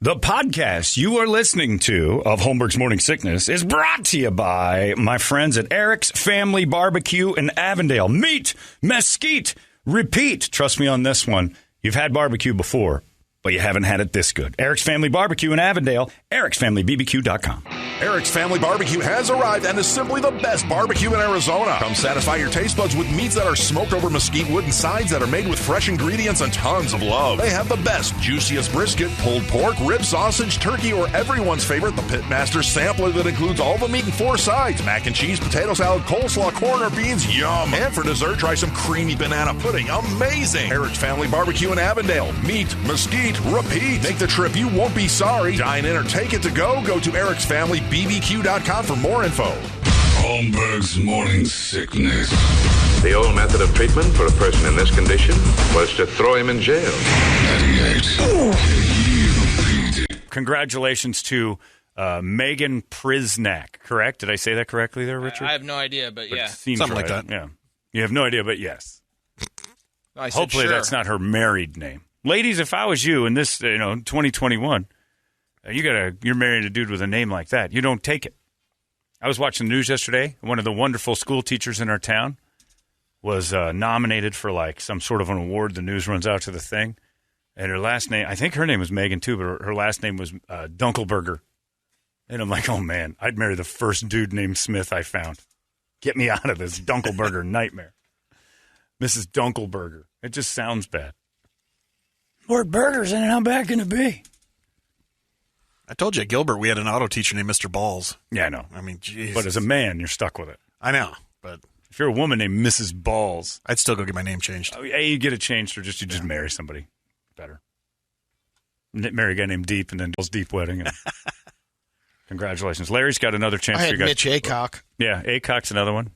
The podcast you are listening to of Holmberg's Morning Sickness is brought to you by my friends at Eric's Family Barbecue in Avondale. Meat, mesquite, repeat. Trust me on this one. You've had barbecue before, but you haven't had it this good. Eric's Family Barbecue in Avondale, ericsfamilybbq.com. Eric's Family Barbecue has arrived and is simply the best barbecue in Arizona. Come satisfy your taste buds with meats that are smoked over mesquite wood and sides that are made with fresh ingredients and tons of love. They have the best, juiciest brisket, pulled pork, rib sausage, turkey, or everyone's favorite, the Pitmaster Sampler that includes all the meat and 4 sides, mac and cheese, potato salad, coleslaw, corn, or beans, yum. And for dessert, try some creamy banana pudding, amazing. Eric's Family Barbecue in Avondale. Meat, mesquite, repeat. Make the trip, you won't be sorry. Dine in or take it to go. Go to ericsfamilybbq.com for more info. Holmberg's Morning Sickness. The old method of treatment for a person in this condition was to throw him in jail. 98. Congratulations to Megan Prisnak, correct? Did I say that correctly there, Richard? I have no idea, but yeah. Something like that. Yeah. You have no idea, but yes. Hopefully sure. That's not her married name. Ladies, if I was you in this, 2021, you're marrying a dude with a name like that. You don't take it. I was watching the news yesterday. One of the wonderful school teachers in our town was nominated for like some sort of an award. The news runs out to the thing. And her last name, I think her name was Megan too, but her last name was Dunkelberger. And I'm like, oh man, I'd marry the first dude named Smith I found. Get me out of this Dunkelberger nightmare. Mrs. Dunkelberger. It just sounds bad. More burgers in it, how bad can it be? I told you at Gilbert we had an auto teacher named Mr. Balls. Yeah, I know. I mean, jeez. But as a man, you're stuck with it. I know, but if you're a woman named Mrs. Balls, I'd still go get my name changed. You get it changed, or just marry somebody better. Marry a guy named Deep, and then Balls Deep wedding. And congratulations, Larry's got another chance. I had for you guys. Mitch Aycock. Yeah, Aycock's another one.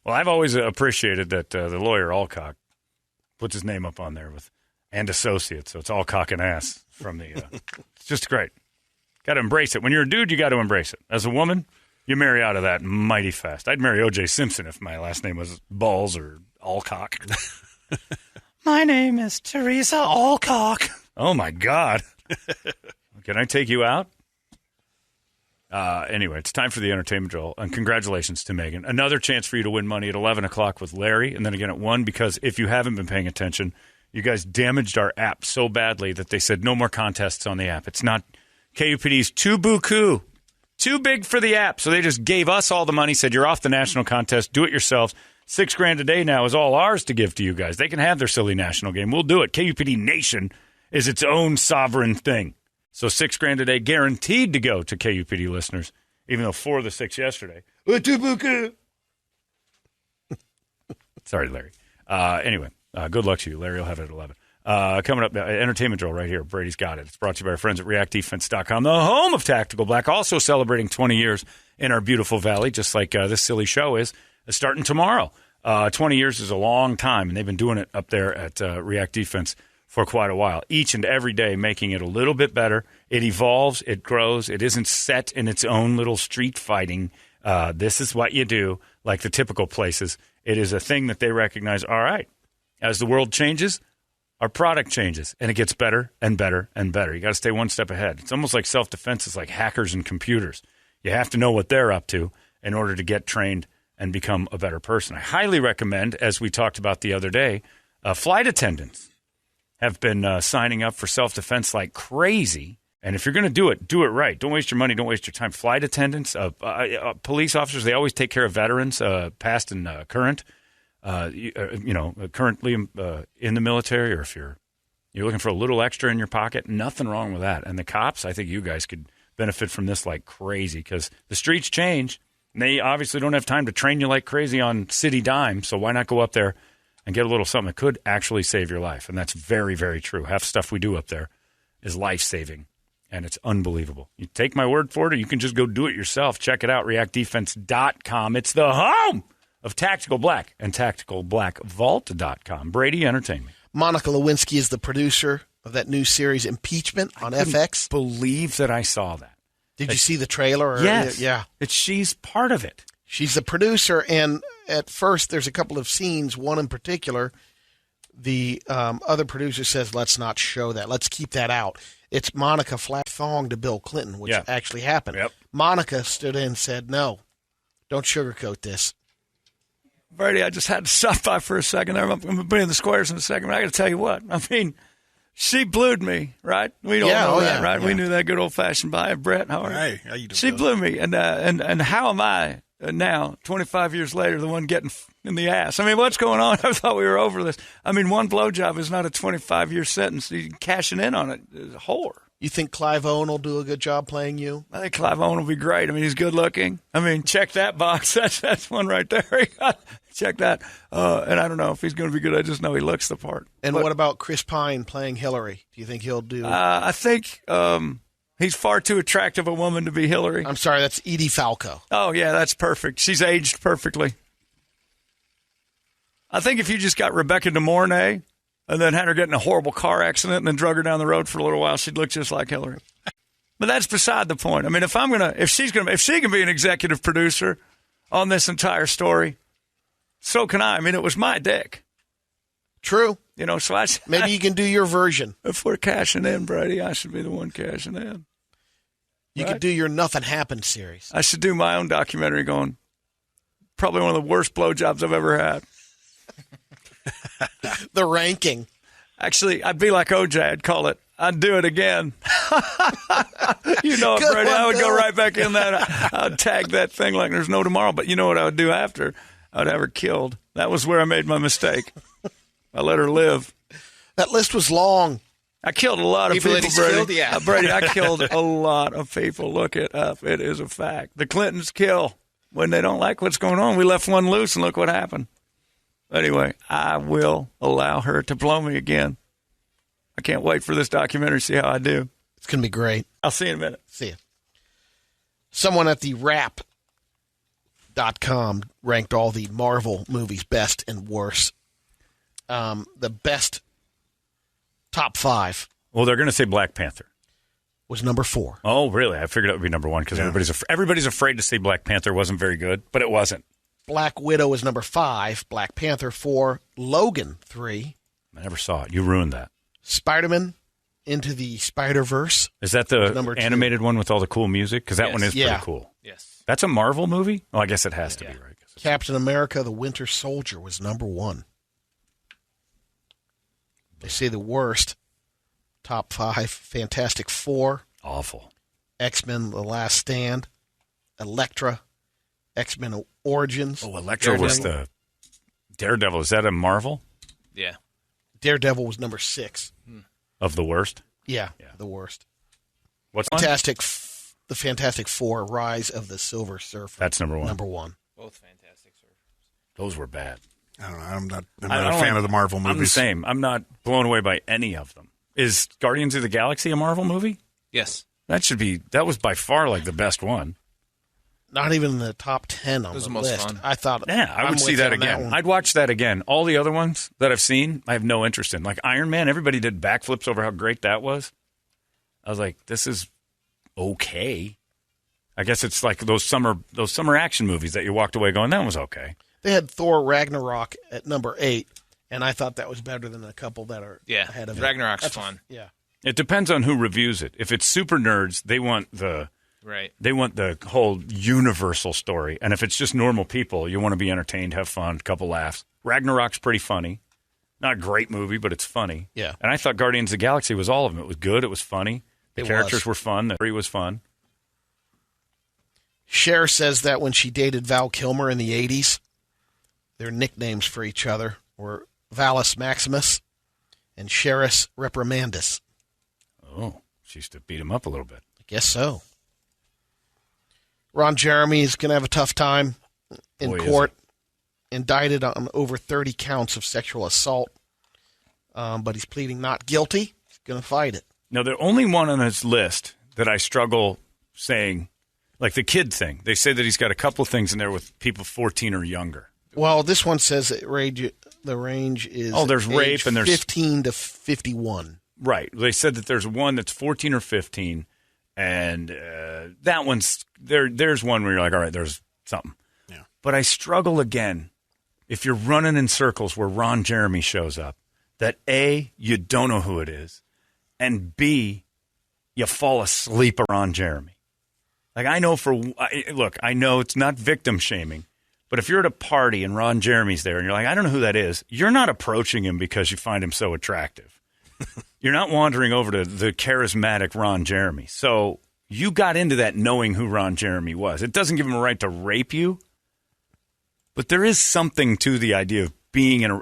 Well, I've always appreciated that the lawyer Alcock puts his name up on there with and associates, so it's all cock and ass from the. It's just great. Got to embrace it. When you're a dude, you got to embrace it. As a woman, you marry out of that mighty fast. I'd marry O.J. Simpson if my last name was Balls or Alcock. My name is Teresa Alcock. Oh my God! Can I take you out? Anyway, it's time for the entertainment drill, and congratulations to Megan. Another chance for you to win money at 11 o'clock with Larry, and then again at 1, because if you haven't been paying attention, you guys damaged our app so badly that they said no more contests on the app. It's not KUPD's too buku, too big for the app, so they just gave us all the money, said you're off the national contest, do it yourselves. $6,000 a day now is all ours to give to you guys. They can have their silly national game. We'll do it. KUPD Nation is its own sovereign thing. So $6,000 a day guaranteed to go to KUPD listeners, even though 4 of the 6 yesterday. Sorry, Larry. Anyway, good luck to you. Larry will have it at 11. Coming up, entertainment drill right here. Brady's got it. It's brought to you by our friends at reactdefense.com, the home of Tactical Black, also celebrating 20 years in our beautiful valley, just like this silly show is, starting tomorrow. 20 years is a long time, and they've been doing it up there at React Defense for quite a while, each and every day making it a little bit better. It evolves, it grows, it isn't set in its own little street fighting. This is what you do, like the typical places. It is a thing that they recognize, all right, as the world changes, our product changes, and it gets better and better and better. You got to stay one step ahead. It's almost like self-defense is like hackers and computers. You have to know what they're up to in order to get trained and become a better person. I highly recommend, as we talked about the other day, flight attendants have been signing up for self-defense like crazy. And if you're going to do it right. Don't waste your money. Don't waste your time. Flight attendants, police officers, they always take care of veterans, past and current. Currently in the military, or if you're looking for a little extra in your pocket, nothing wrong with that. And the cops, I think you guys could benefit from this like crazy, because the streets change. And they obviously don't have time to train you like crazy on city dime, so why not go up there and get a little something that could actually save your life? And that's very, very true. Half the stuff we do up there is life-saving, and it's unbelievable. You take my word for it, or you can just go do it yourself. Check it out, reactdefense.com. It's the home of Tactical Black, and tacticalblackvault.com. Brady, entertain me. Monica Lewinski is the producer of that new series, Impeachment, on FX. Believe that I saw that. Did you see the trailer? Yes. Yeah. She's part of it. She's the producer, and at first there's a couple of scenes, one in particular, The other producer says, let's not show that. Let's keep that out. It's Monica flat thong to Bill Clinton, which actually happened. Yep. Monica stood in and said, no, don't sugarcoat this. Brady, I just had to stop by for a second there. I'm going to be in the squares in a second, but I got to tell you what. I mean, she blued me, right? We don't know that, right? Yeah. We knew that good old-fashioned by Brett. How are you? Hey, how you doing? She blew me, and how am I now, 25 years later, the one getting in the ass? I mean, what's going on? I thought we were over this. I mean, one blowjob is not a 25-year sentence. You cashing in on it is a whore. You think Clive Owen will do a good job playing you? I think Clive Owen will be great. I mean, he's good looking. I mean, check that box. That's one right there. Check that. And I don't know if he's going to be good. I just know he looks the part. And what about Chris Pine playing Hillary? Do you think he'll do? I think he's far too attractive a woman to be Hillary. I'm sorry, that's Edie Falco. Oh, yeah, that's perfect. She's aged perfectly. I think if you just got Rebecca De Mornay and then had her get in a horrible car accident and then drug her down the road for a little while, she'd look just like Hillary. But that's beside the point. I mean, if she can be an executive producer on this entire story, so can I. I mean, it was my dick. True. You know, so maybe you can do your version. If we're cashing in, Brady, I should be the one cashing in. You could do your Nothing Happened series. I should do my own documentary going, probably one of the worst blowjobs I've ever had. The ranking. Actually, I'd be like OJ. I'd do it again. You know it, Brady. I would go right back in that. I'd tag that thing like there's no tomorrow. But you know what I would do after? I'd have her killed. That was where I made my mistake. I let her live. That list was long. I killed a lot of people, Brady. Killed, yeah. Brady, I killed a lot of people. Look it up. It is a fact. The Clintons kill when they don't like what's going on. We left one loose, and look what happened. Anyway, I will allow her to blow me again. I can't wait for this documentary to see how I do. It's going to be great. I'll see you in a minute. See you. Someone at the Wrap.com ranked all the Marvel movies best and worst. The best top 5. Well, they're going to say Black Panther. Was number 4. Oh, really? I figured it would be number 1 because everybody's afraid to say Black Panther wasn't very good, but it wasn't. Black Widow was number 5. Black Panther 4. Logan 3. I never saw it. You ruined that. Spider-Man Into the Spider-Verse. Is that the animated one with all the cool music? Because that one is pretty cool. Yes. That's a Marvel movie? Oh, I guess it has to be, right? Captain America The Winter Soldier was number 1. They say the worst. Top 5. Fantastic Four. Awful. X-Men The Last Stand. Elektra. X-Men Origins. Oh, Elektra was the Daredevil. Is that a Marvel? Yeah. Daredevil was number 6. Of the worst? Yeah, the worst. What's The Fantastic Four, Rise of the Silver Surfer. That's number 1. Number 1. Both Fantastic Surfers. Those were bad. I don't know. I'm not a fan of the Marvel movies. I'm the same. I'm not blown away by any of them. Is Guardians of the Galaxy a Marvel movie? Yes. That was by far like the best one. Not even in the top 10 on the most list. fun. I thought, yeah, I would see that again. I'd watch that again. All the other ones that I've seen, I have no interest in. Like Iron Man, everybody did backflips over how great that was. I was like, this is okay. I guess it's like those summer action movies that you walked away going, that was okay. They had Thor Ragnarok at number 8, and I thought that was better than a couple that are ahead of it. Ragnarok's fun. Yeah. It depends on who reviews it. If it's super nerds, they want the whole universal story. And if it's just normal people, you want to be entertained, have fun, couple laughs. Ragnarok's pretty funny. Not a great movie, but it's funny. Yeah. And I thought Guardians of the Galaxy was all of them. It was good. It was funny. The characters were fun. The story was fun. Cher says that when she dated Val Kilmer in the 80s, their nicknames for each other were Valus Maximus and Cheris Reprimandus. Oh, she used to beat him up a little bit. I guess so. Ron Jeremy is going to have a tough time in court, indicted on over 30 counts of sexual assault, but he's pleading not guilty. He's going to fight it. Now, the only one on his list that I struggle saying, like the kid thing, they say that he's got a couple of things in there with people 14 or younger. Well, this one says the range is there's rape and there's 15 to 51. Right. They said that there's one that's 14 or 15, and that one's there's one where you're like, all right, there's something. Yeah. But I struggle again if you're running in circles where Ron Jeremy shows up. that A, you don't know who it is, and B, you fall asleep around Jeremy. Like, I know I know it's not victim shaming, but if you're at a party and Ron Jeremy's there and you're like, I don't know who that is, you're not approaching him because you find him so attractive. You're not wandering over to the charismatic Ron Jeremy. So you got into that knowing who Ron Jeremy was. It doesn't give him a right to rape you, but there is something to the idea of being in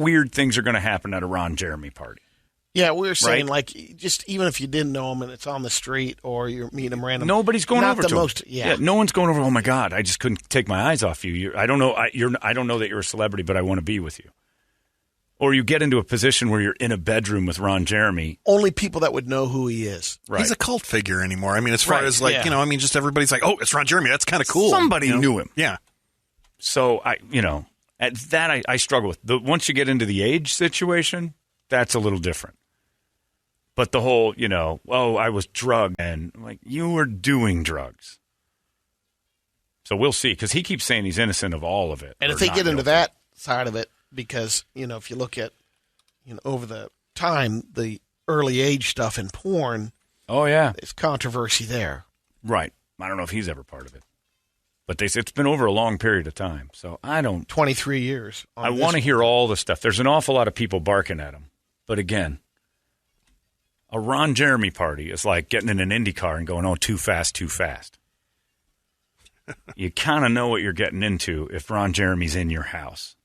weird things are going to happen at a Ron Jeremy party. Yeah, we were saying, right? like, just even if you didn't know him and it's on the street or you're meeting him random. Nobody's going not over the to most, him. Yeah, no one's going over, oh, my God, I just couldn't take my eyes off you. I don't know I don't know that you're a celebrity, but I want to be with you. Or you get into a position where you're in a bedroom with Ron Jeremy. Only people that would know who he is. Right. He's a cult figure anymore. I mean, as far as, like, yeah. you know, I mean, just everybody's like, oh, it's Ron Jeremy. That's kind of cool. Somebody knew him. Yeah. So, at that I struggle with. Once you get into the age situation, that's a little different. But the whole, I was drugged, and like, you were doing drugs. So we'll see, because he keeps saying he's innocent of all of it. And if they get into that side of it, because, if you look at, over the time, the early age stuff in porn. Oh, yeah. There's controversy there. Right. I don't know if he's ever part of it. But it's been over a long period of time. So I don't. 23 years. I want to hear all the stuff. There's an awful lot of people barking at him. But again, a Ron Jeremy party is like getting in an Indy car and going, oh, too fast, too fast. You kind of know what you're getting into if Ron Jeremy's in your house.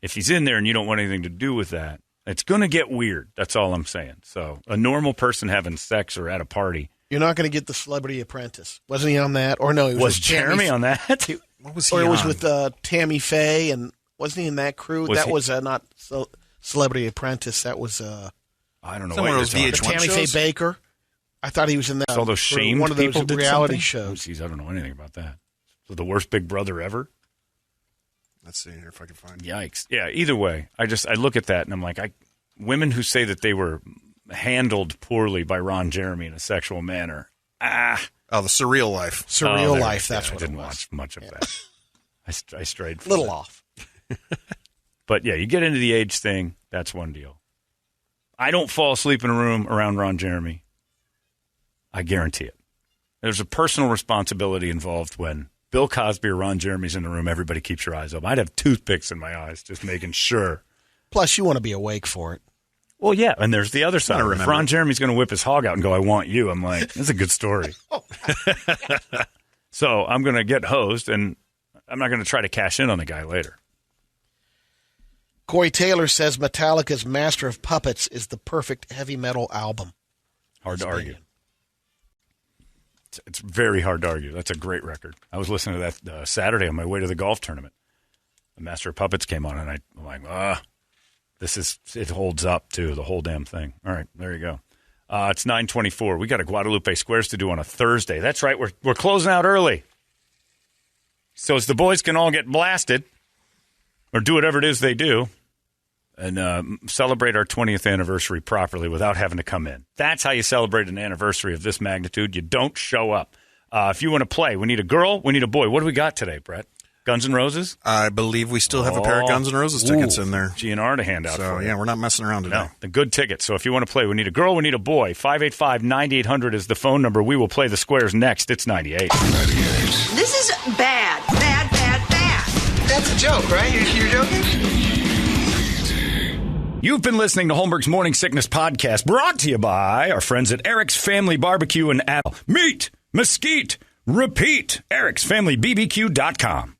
If he's in there and you don't want anything to do with that, it's going to get weird. That's all I'm saying. So a normal person having sex or at a party. You're not going to get the Celebrity Apprentice. Wasn't he on that? Or no, he was Jeremy on that? What was he on? Or it was with Tammy Faye, and wasn't he in that crew? Was not Celebrity Apprentice. That was I don't know. Some of those VH1 Tammy shows? Faye Baker. I thought he was in that. All those shamed one of those people did reality something? shows. Oh, geez, I don't know anything about that. So the worst Big Brother ever? Let's see here if I can find it. Yikes. Yeah, either way, I look at that and I'm like, women who say that they were handled poorly by Ron Jeremy in a sexual manner. Oh, the Surreal Life. Surreal Life, that's what I didn't it was. watch much of that. I strayed from Little that. off. But yeah, you get into the age thing, that's one deal. I don't fall asleep in a room around Ron Jeremy. I guarantee it. There's a personal responsibility involved when Bill Cosby or Ron Jeremy's in the room. Everybody keeps your eyes open. I'd have toothpicks in my eyes, just making sure. Plus, you want to be awake for it. Well, yeah, and there's the other side. If Ron Jeremy's going to whip his hog out and go, I want you, I'm like, that's a good story. So I'm going to get hosed, and I'm not going to try to cash in on the guy later. Corey Taylor says Metallica's Master of Puppets is the perfect heavy metal album. Hard to argue. It's very hard to argue. That's a great record. I was listening to that Saturday on my way to the golf tournament. The Master of Puppets came on, and I'm like, it holds up, too, the whole damn thing. All right, there you go. It's 9:24. We got a Guadalupe Squares to do on a Thursday. That's right, we're closing out early. So as the boys can all get blasted or do whatever it is they do and celebrate our 20th anniversary properly without having to come in. That's how you celebrate an anniversary of this magnitude. You don't show up. If you want to play, we need a girl, we need a boy. What do we got today, Brett? Guns N' Roses? I believe we still have a pair of Guns N' Roses tickets in there. GNR to hand out so, for you. Yeah, we're not messing around today. No, the good tickets. So if you want to play, we need a girl, we need a boy. 585-9800 is the phone number. We will play the Squares next. It's 98. This is bad. Bad, bad, bad. That's a joke, right? You're joking? You've been listening to Holmberg's Morning Sickness Podcast, brought to you by our friends at Eric's Family Barbecue in Apple. Meet, mesquite, repeat. Eric'sFamilyBBQ.com.